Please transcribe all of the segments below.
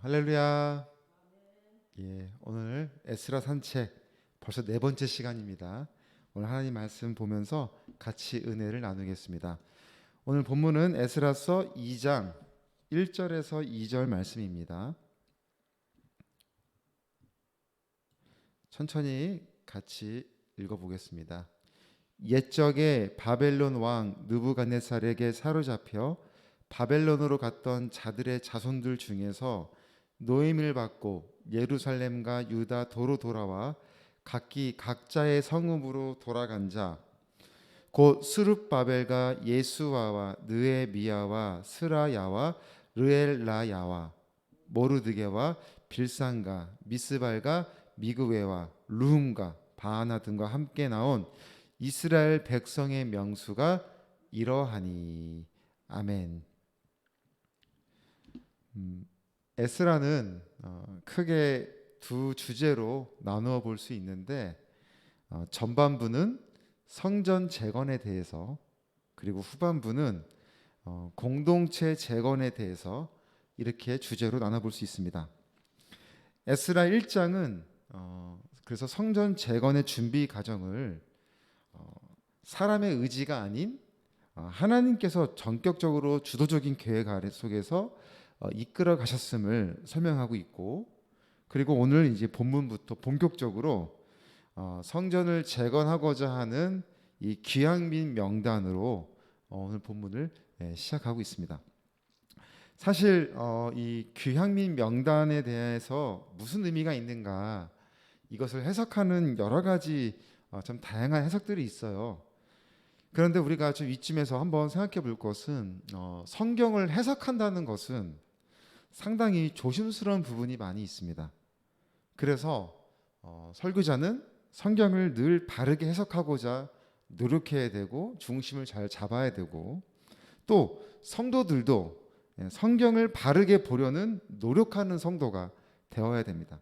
할렐루야. 오늘 에스라 산책 벌써 네 번째 시간입니다. 오늘 하나님 말씀 보면서 같이 은혜를 나누겠습니다. 오늘 본문은 에스라서 2장 1절에서 2절 말씀입니다. 천천히 같이 읽어보겠습니다. 옛적에 바벨론 왕 느부갓네살에게 사로잡혀 바벨론으로 갔던 자들의 자손들 중에서 노임을 받고 예루살렘과 유다 도로 돌아와 각기 각자의 성읍으로 돌아간 자 곧 스룹바벨과 예수와와 느헤미야와 스라야와 르엘라야와 모르드게와 빌산과 미스발과 미그웨와 르훔과 바하나 등과 함께 나온 이스라엘 백성의 명수가 이러하니. 아멘. 에스라는 크게 두 주제로 나누어 볼 수 있는데, 전반부는 성전 재건에 대해서, 그리고 후반부는 공동체 재건에 대해서 이렇게 주제로 나눠볼 수 있습니다. 에스라 1장은 그래서 성전 재건의 준비 과정을 사람의 의지가 아닌 하나님께서 전격적으로 주도적인 계획 아래 속에서 이끌어 가셨음을 설명하고 있고, 그리고 오늘 이제 본문부터 본격적으로 성전을 재건하고자 하는 이 귀향민 명단으로 오늘 본문을 시작하고 있습니다. 사실 이 귀향민 명단에 대해서 무슨 의미가 있는가, 이것을 해석하는 여러 가지 좀 다양한 해석들이 있어요. 그런데 우리가 좀 이쯤에서 한번 생각해 볼 것은, 성경을 해석한다는 것은 상당히 조심스러운 부분이 많이 있습니다. 그래서 설교자는 성경을 늘 바르게 해석하고자 노력해야 되고 중심을 잘 잡아야 되고, 또 성도들도 성경을 바르게 보려는 노력하는 성도가 되어야 됩니다.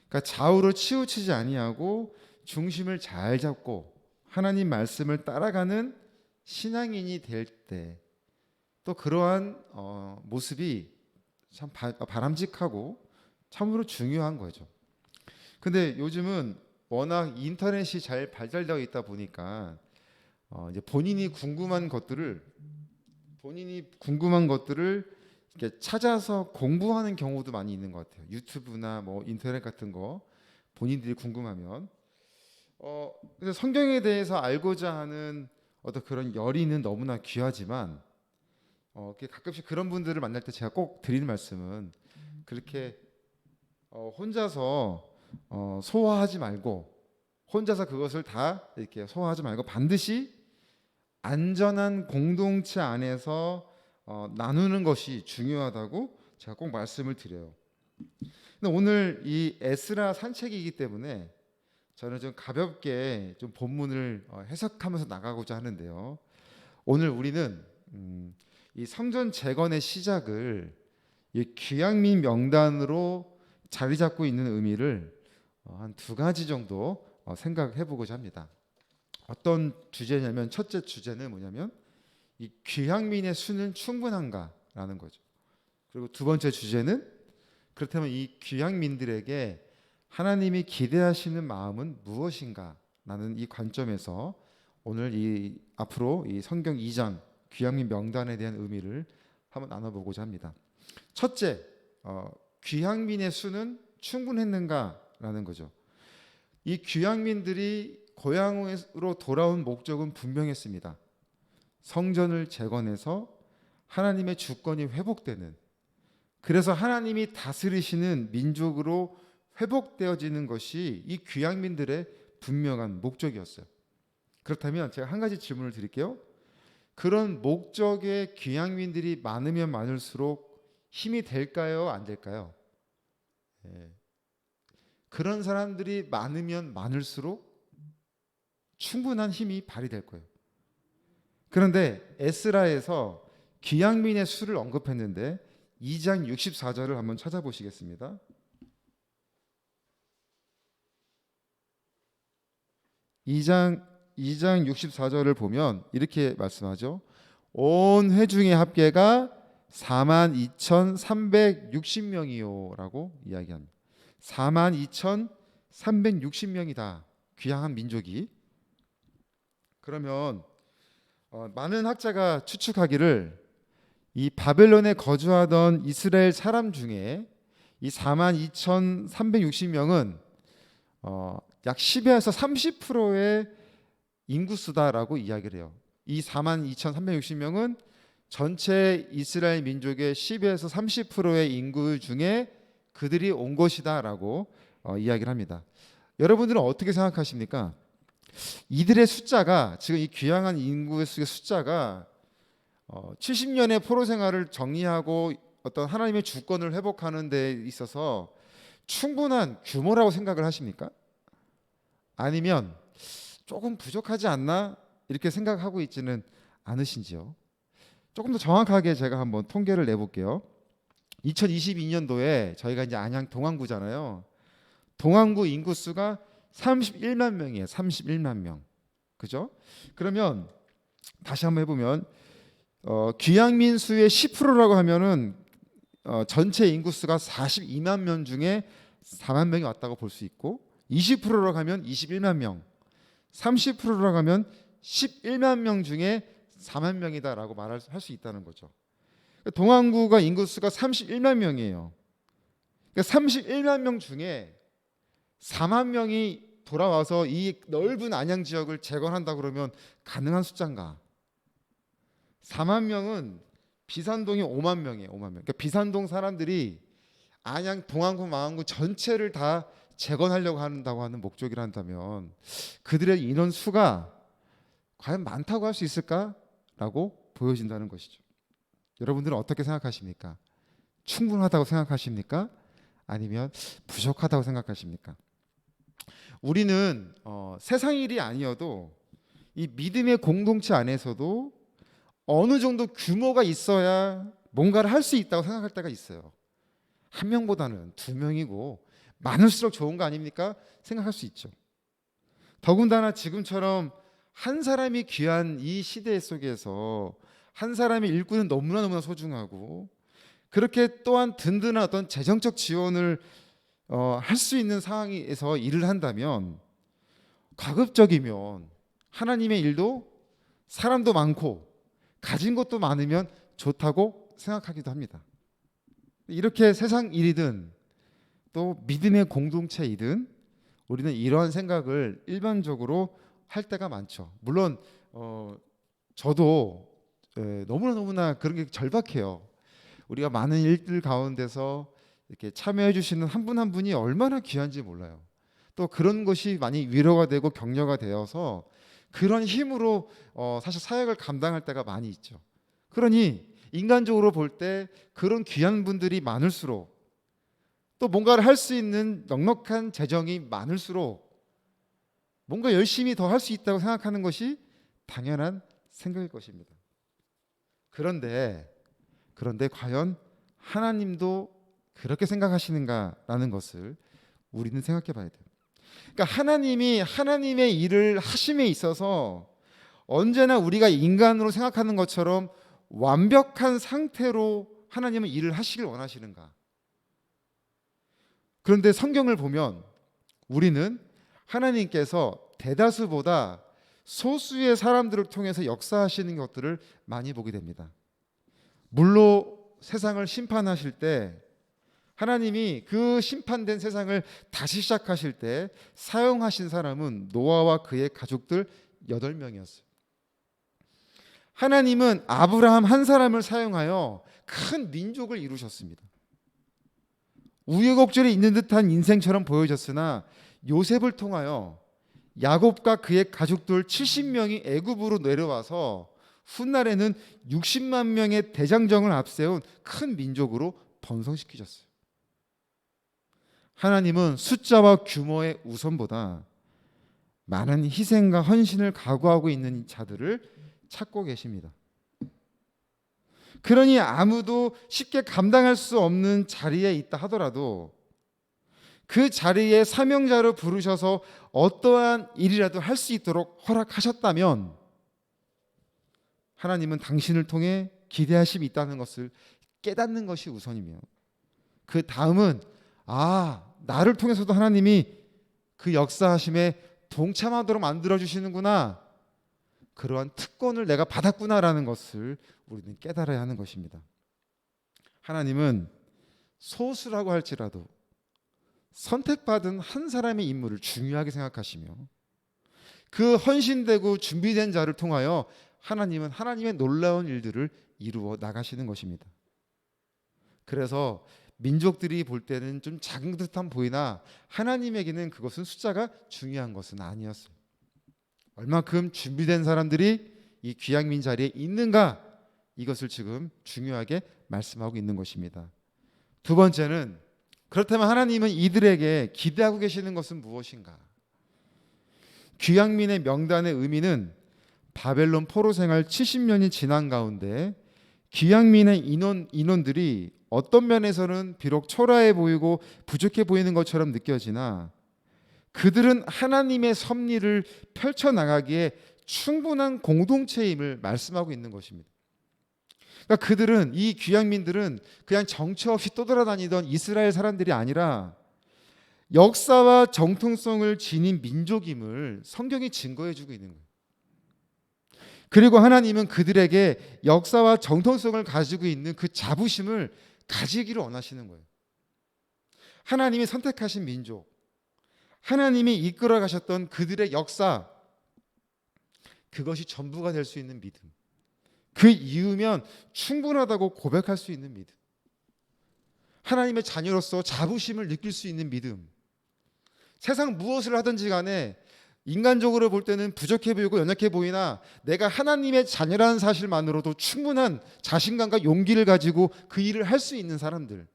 그러니까 좌우로 치우치지 아니하고 중심을 잘 잡고 하나님 말씀을 따라가는 신앙인이 될 때, 또 그러한 모습이 참 바람직하고 참으로 중요한 거죠. 근데 요즘은 워낙 인터넷이 잘 발달되어 있다 보니까 이제 본인이 궁금한 것들을 이렇게 찾아서 공부하는 경우도 많이 있는 것 같아요. 유튜브나 뭐 인터넷 같은 거 본인들이 궁금하면 그래서 성경에 대해서 알고자 하는 어떤 그런 열의는 너무나 귀하지만, 가끔씩 그런 분들을 만날 때 제가 꼭 드리는 말씀은, 그렇게 혼자서 소화하지 말고, 혼자서 그것을 다 이렇게 소화하지 말고 반드시 안전한 공동체 안에서 나누는 것이 중요하다고 제가 꼭 말씀을 드려요. 근데 오늘 이 에스라 산책이기 때문에 저는 좀 가볍게 좀 본문을 해석하면서 나가고자 하는데요. 오늘 우리는 이 성전 재건의 시작을 이 귀향민 명단으로 자리 잡고 있는 의미를 한 두 가지 정도 생각해 보고자 합니다. 어떤 주제냐면, 첫째 주제는 뭐냐면 이 귀향민의 수는 충분한가라는 거죠. 그리고 두 번째 주제는, 그렇다면 이 귀향민들에게 하나님이 기대하시는 마음은 무엇인가라는 이 관점에서 오늘 이 앞으로 이 성경 2장 귀향민 명단에 대한 의미를 한번 나눠보고자 합니다. 첫째, 귀향민의 수는 충분했는가라는 거죠. 이 귀향민들이 고향으로 돌아온 목적은 분명했습니다. 성전을 재건해서 하나님의 주권이 회복되는, 그래서 하나님이 다스리시는 민족으로 회복되어지는 것이 이 귀향민들의 분명한 목적이었어요. 그렇다면 제가 한 가지 질문을 드릴게요. 그런 목적의 귀향민들이 많으면 많을수록 힘이 될까요? 안 될까요? 그런 사람들이 많으면 많을수록 충분한 힘이 발휘될 거예요. 그런데 에스라에서 귀향민의 수를 언급했는데 2장 64절을 한번 찾아보시겠습니다. 2장 64절을 보면 이렇게 말씀하죠. 온 회중의 합계가 42,360명이요라고 이야기합니다. 42,360명이다. 귀향한 민족이. 그러면 많은 학자가 추측하기를 이 바벨론에 거주하던 이스라엘 사람 중에 이 42,360명은 약 10에서 30%의 인구수다라고 이야기를 해요. 이 42,360명은 전체 이스라엘 민족의 10에서 30%의 인구 중에 그들이 온 것이다라고 이야기를 합니다. 여러분들은 어떻게 생각하십니까? 이들의 숫자가, 지금 이 귀향한 인구의 숫자가 70년의 포로 생활을 정리하고 어떤 하나님의 주권을 회복하는 데 있어서 충분한 규모라고 생각을 하십니까? 아니면 조금 부족하지 않나 이렇게 생각하고 있지는 않으신지요? 조금 더 정확하게 제가 한번 통계를 내볼게요. 2022년도에 저희가 이제 안양 동안구잖아요. 동안구 인구수가 31만 명이에요. 31만 명. 그죠? 그러면 다시 한번 해보면 귀향민 수의 10%라고 하면은 전체 인구수가 42만 명 중에 4만 명이 왔다고 볼 수 있고, 20%라고 하면 21만 명, 30%라고 하면 11만 명 중에 4만 명이다라고 말할 수 있다는 거죠. 동안구가 인구수가 31만 명이에요. 그러니까 31만 명 중에 4만 명이 돌아와서 이 넓은 안양 지역을 재건한다 그러면 가능한 숫자인가? 4만 명은 비산동이 5만 명이에요. 5만 명. 그러니까 비산동 사람들이 안양 동안구 망안구 전체를 다 재건하려고 한다고 하는 목적이란다면 그들의 인원 수가 과연 많다고 할 수 있을까라고 보여진다는 것이죠. 여러분들은 어떻게 생각하십니까? 충분하다고 생각하십니까? 아니면 부족하다고 생각하십니까? 우리는 세상 일이 아니어도 이 믿음의 공동체 안에서도 어느 정도 규모가 있어야 뭔가를 할 수 있다고 생각할 때가 있어요. 한 명보다는 두 명이고 많을수록 좋은 거 아닙니까? 생각할 수 있죠. 더군다나 지금처럼 한 사람이 귀한 이 시대 속에서 한 사람의 일꾼은 너무나 소중하고, 그렇게 또한 든든한 어떤 재정적 지원을 할 수 있는 상황에서 일을 한다면, 가급적이면 하나님의 일도 사람도 많고 가진 것도 많으면 좋다고 생각하기도 합니다. 이렇게 세상 일이든 또 믿음의 공동체이든 우리는 이러한 생각을 일반적으로 할 때가 많죠. 물론 저도 너무나 그런 게 절박해요. 우리가 많은 일들 가운데서 이렇게 참여해 주시는 한 분 한 분이 얼마나 귀한지 몰라요. 또 그런 것이 많이 위로가 되고 격려가 되어서 그런 힘으로 사실 사역을 감당할 때가 많이 있죠. 그러니 인간적으로 볼 때 그런 귀한 분들이 많을수록, 또 뭔가를 할 수 있는 넉넉한 재정이 많을수록 뭔가 열심히 더 할 수 있다고 생각하는 것이 당연한 생각일 것입니다. 그런데 과연 하나님도 그렇게 생각하시는가라는 것을 우리는 생각해 봐야 돼요. 그러니까 하나님이 하나님의 일을 하심에 있어서 언제나 우리가 인간으로 생각하는 것처럼 완벽한 상태로 하나님은 일을 하시길 원하시는가? 그런데 성경을 보면 우리는 하나님께서 대다수보다 소수의 사람들을 통해서 역사하시는 것들을 많이 보게 됩니다. 물로 세상을 심판하실 때 하나님이 그 심판된 세상을 다시 시작하실 때 사용하신 사람은 노아와 그의 가족들 8명이었어요. 하나님은 아브라함 한 사람을 사용하여 큰 민족을 이루셨습니다. 우여곡절이 있는 듯한 인생처럼 보여졌으나 요셉을 통하여 야곱과 그의 가족들 70명이 애굽으로 내려와서 훗날에는 60만 명의 대장정을 앞세운 큰 민족으로 번성시키셨어요. 하나님은 숫자와 규모의 우선보다 많은 희생과 헌신을 각오하고 있는 자들을 찾고 계십니다. 그러니 아무도 쉽게 감당할 수 없는 자리에 있다 하더라도 그 자리에 사명자로 부르셔서 어떠한 일이라도 할 수 있도록 허락하셨다면 하나님은 당신을 통해 기대하심이 있다는 것을 깨닫는 것이 우선이며, 그 다음은 나를 통해서도 하나님이 그 역사하심에 동참하도록 만들어 주시는구나, 그러한 특권을 내가 받았구나라는 것을 우리는 깨달아야 하는 것입니다. 하나님은 소수라고 할지라도 선택받은 한 사람의 인물을 중요하게 생각하시며, 그 헌신되고 준비된 자를 통하여 하나님은 하나님의 놀라운 일들을 이루어 나가시는 것입니다. 그래서 민족들이 볼 때는 좀 작은 듯한 보이나 하나님에게는 그것은 숫자가 중요한 것은 아니었어요. 얼마큼 준비된 사람들이 이 귀향민 자리에 있는가, 이것을 지금 중요하게 말씀하고 있는 것입니다. 두 번째는, 그렇다면 하나님은 이들에게 기대하고 계시는 것은 무엇인가? 귀향민의 명단의 의미는 바벨론 포로 생활 70년이 지난 가운데 귀향민의 인원들이 어떤 면에서는 비록 초라해 보이고 부족해 보이는 것처럼 느껴지나 그들은 하나님의 섭리를 펼쳐나가기에 충분한 공동체임을 말씀하고 있는 것입니다. 그러니까 그들은, 이 귀향민들은 그냥 정처 없이 떠돌아다니던 이스라엘 사람들이 아니라 역사와 정통성을 지닌 민족임을 성경이 증거해주고 있는 거예요. 그리고 하나님은 그들에게 역사와 정통성을 가지고 있는 그 자부심을 가지기를 원하시는 거예요. 하나님이 선택하신 민족, 하나님이 이끌어 가셨던 그들의 역사, 그것이 전부가 될 수 있는 믿음, 그 이유면 충분하다고 고백할 수 있는 믿음, 하나님의 자녀로서 자부심을 느낄 수 있는 믿음, 세상 무엇을 하든지 간에 인간적으로 볼 때는 부족해 보이고 연약해 보이나 내가 하나님의 자녀라는 사실만으로도 충분한 자신감과 용기를 가지고 그 일을 할 수 있는 사람들,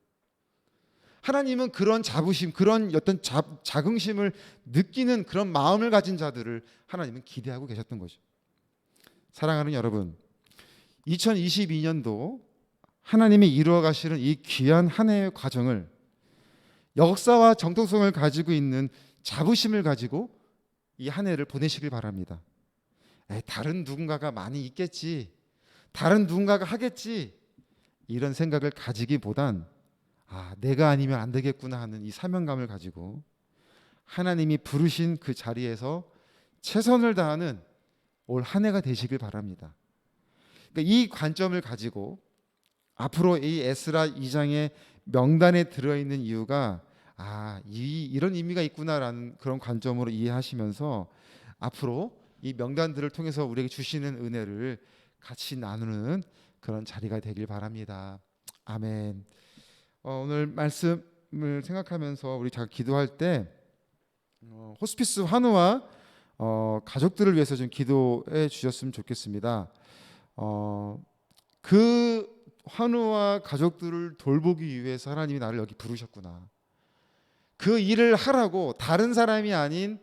하나님은 그런 자부심, 그런 어떤 자긍심을 느끼는 그런 마음을 가진 자들을 하나님은 기대하고 계셨던 거죠. 사랑하는 여러분, 2022년도 하나님이 이루어 가시는 이 귀한 한 해의 과정을 역사와 정통성을 가지고 있는 자부심을 가지고 이 한 해를 보내시길 바랍니다. 다른 누군가가 많이 있겠지, 다른 누군가가 하겠지, 이런 생각을 가지기보단 내가 아니면 안 되겠구나 하는 이 사명감을 가지고 하나님이 부르신 그 자리에서 최선을 다하는 올 한 해가 되시길 바랍니다. 그러니까 이 관점을 가지고 앞으로 이 에스라 2장의 명단에 들어있는 이유가 이런 의미가 있구나라는 그런 관점으로 이해하시면서 앞으로 이 명단들을 통해서 우리에게 주시는 은혜를 같이 나누는 그런 자리가 되길 바랍니다. 아멘. 오늘 말씀을 생각하면서 우리 잘 기도할 때 호스피스 환우와 가족들을 위해서 좀 기도해 주셨으면 좋겠습니다. 그 환우와 가족들을 돌보기 위해서 하나님이 나를 여기 부르셨구나, 그 일을 하라고 다른 사람이 아닌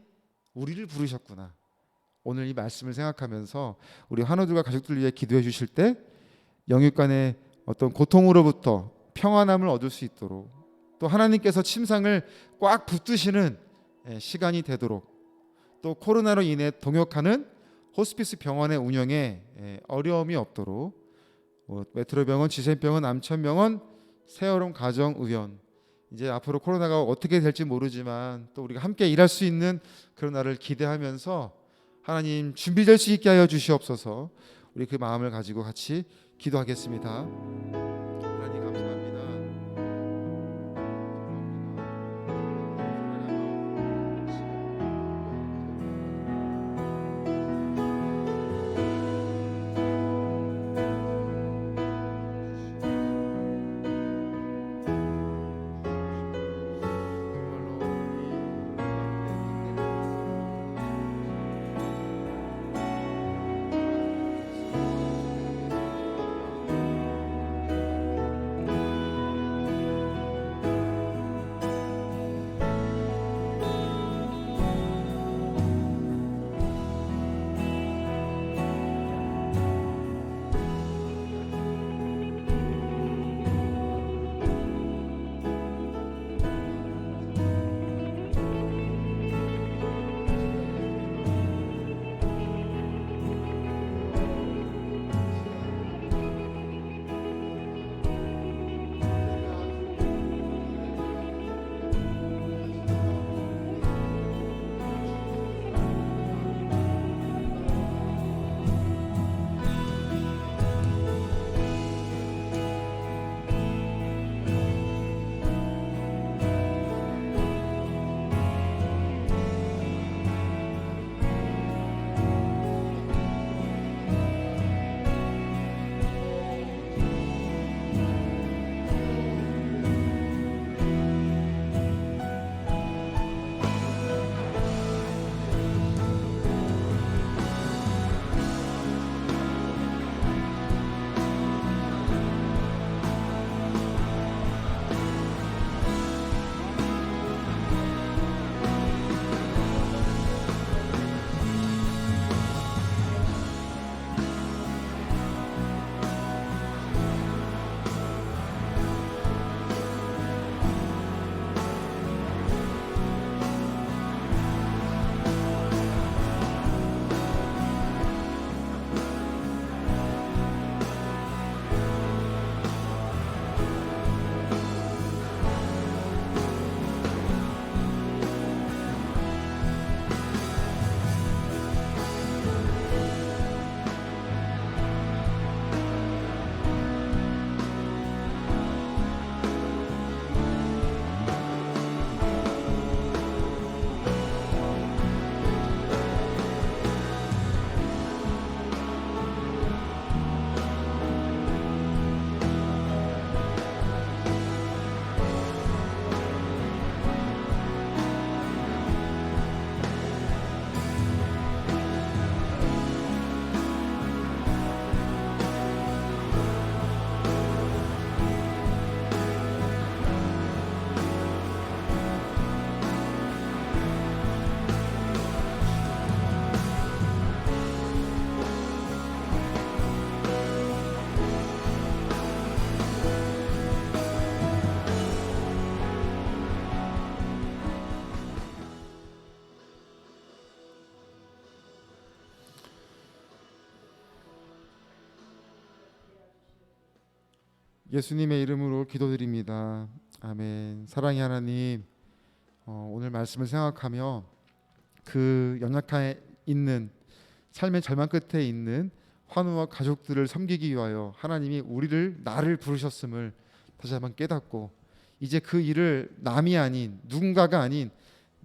우리를 부르셨구나. 오늘 이 말씀을 생각하면서 우리 환우들과 가족들을 위해 기도해 주실 때 영육간의 어떤 고통으로부터 평안함을 얻을 수 있도록, 또 하나님께서 침상을 꽉 붙드시는 시간이 되도록, 또 코로나로 인해 동역하는 호스피스 병원의 운영에 어려움이 없도록 메트로병원, 지센병원, 남천병원, 세월홈 가정의원, 이제 앞으로 코로나가 어떻게 될지 모르지만 또 우리가 함께 일할 수 있는 그런 날을 기대하면서 하나님 준비될 수 있게 하여 주시옵소서. 우리 그 마음을 가지고 같이 기도하겠습니다. 하나님 감사합니다. 예수님의 이름으로 기도드립니다. 아멘. 사랑의 하나님, 오늘 말씀을 생각하며 그 연약함에 있는 삶의 절망 끝에 있는 환우와 가족들을 섬기기 위하여 하나님이 나를 부르셨음을 다시 한번 깨닫고 이제 그 일을 남이 아닌 누군가가 아닌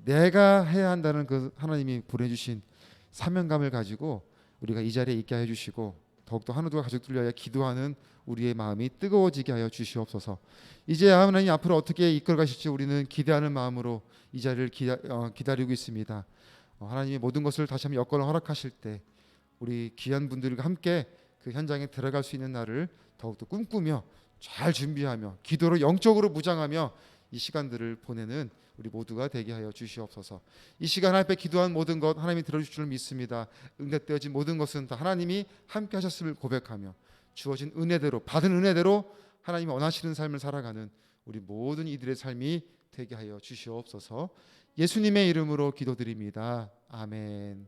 내가 해야 한다는 그 하나님이 보내주신 사명감을 가지고 우리가 이 자리에 있게 해 주시고 더욱더 한우와 가족들을 위하여 기도하는 우리의 마음이 뜨거워지게 하여 주시옵소서. 이제 하나님 앞으로 어떻게 이끌어 가실지 우리는 기대하는 마음으로 이 자리를 기다리고 있습니다. 하나님이 모든 것을 다시 한번 여건을 허락하실 때 우리 귀한 분들과 함께 그 현장에 들어갈 수 있는 날을 더욱더 꿈꾸며 잘 준비하며 기도로 영적으로 무장하며 이 시간들을 보내는 우리 모두가 되게 하여 주시옵소서. 이 시간 앞에 기도한 모든 것 하나님이 들어주실 줄 믿습니다. 응답되어진 모든 것은 다 하나님이 함께 하셨음을 고백하며 주어진 은혜대로 받은 은혜대로 하나님이 원하시는 삶을 살아가는 우리 모든 이들의 삶이 되게 하여 주시옵소서. 예수님의 이름으로 기도드립니다. 아멘.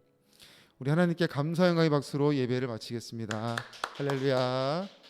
우리 하나님께 감사 영광의 박수로 예배를 마치겠습니다. 할렐루야.